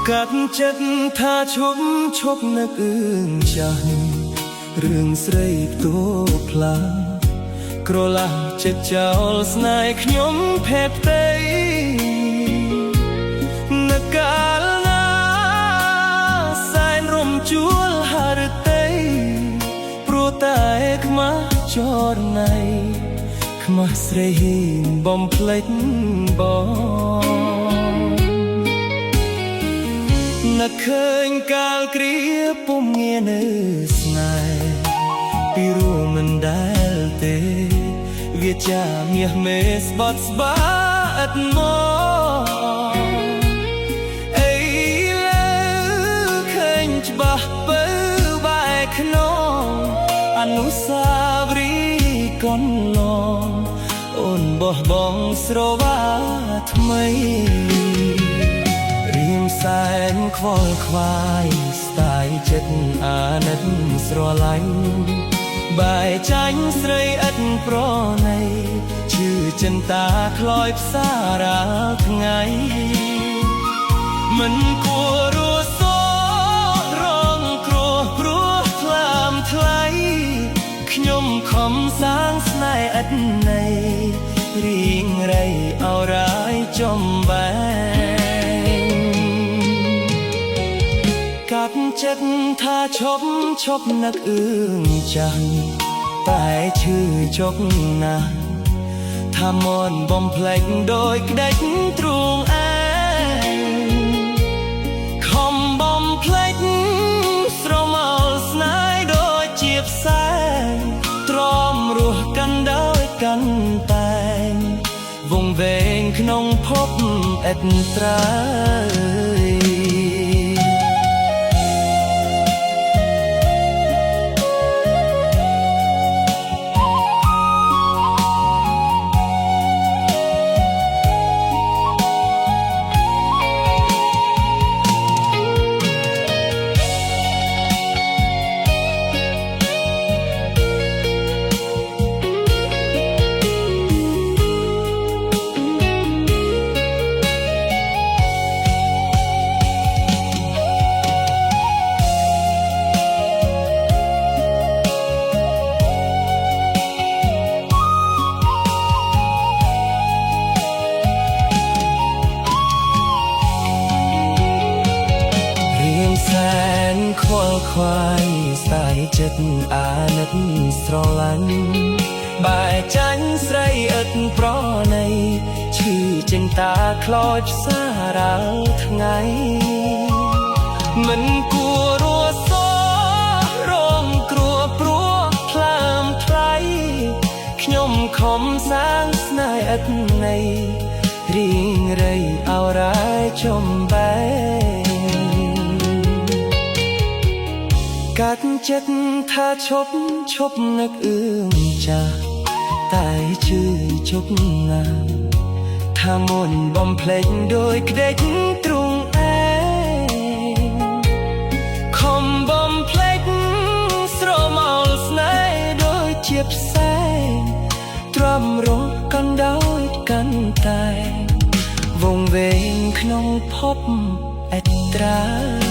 កាត់ចិត្តថាឈប់នឹកអឿងចាស់រឿងស្រីផ្ទោផ្លាក្រឡាចិត្តចោលស្នេហ៍ខ្ញុំភេទផ្ទៃនឹកកាលណាសែនរំជួលហរតីព្រោះតែខ្មាស់ចរណៃខ្មាស់ស្រីហ៊ីងបំភ្លេចបងនឹកឃើញកាលគ្រាពុំងានៅស្នេហ៍ពីរួមមិនដែលទេវាចាមាសមេស្បត់ស្បាឥតមកអីលើឃើញច្បាស់បើបែកក្នុងអនុស្សាវរីយ៍កន្លងអូនបោះបង់ស្រវាថ្មីសែនខ្វល់ខ្វាយស្ដាយចិត្តអាណិតស្រឡាញ់បែចាញ់ស្រីឥតប្រណីឈឺចិន្តាខ្លោយផ្សារាល់ថ្ងៃមិនគួររស់សរងគ្រោះព្រោះថ្លើមថ្លៃខ្ញុំខំសាងស្នេហ៍ឥតន័យរីងរៃអរ៉ាយចំបែកាត់ចិត្តថាឈប់នឹកអឿងចាស់តែឈឺជុកណាស់ថាមនបំភ្លេចដោយក្ដេចទ្រូងឯងខំបំភ្លេចស្រមោលស្នេហ៍ដូចជាផ្សែងទ្រាំរស់កាន់ដោយកាន់តែងវង្វេងក្នុងភពឥតត្រើយខ្វល់ខ្វាយស្ដាយចិត្តអាណិតស្រឡាញ់បែចាញ់ស្រីឥតប្រណីឈឺចិន្តាខ្លោចផ្សារាល់ថ្ងៃមិនគួររស់សរងគ្រោះព្រោះថ្លើមថ្លៃខ្ញុំខំសាងស្នេហ៍ឥតន័យរីងរៃអរ៉ាយចំបែកាត់ចិត្តថាឈប់នឹកអឿងចាស់តែឈឺជុកណាស់ថាមុនបំភ្លេចដោយក្ដេចទ្រូងឯងខំបំភ្លេចស្រមោលស្នេហ៍ដូចជាផ្សែងទ្រាំរស់កាន់ដោយកាន់តែវង្វេងក្នុងភពឥតត្រើយ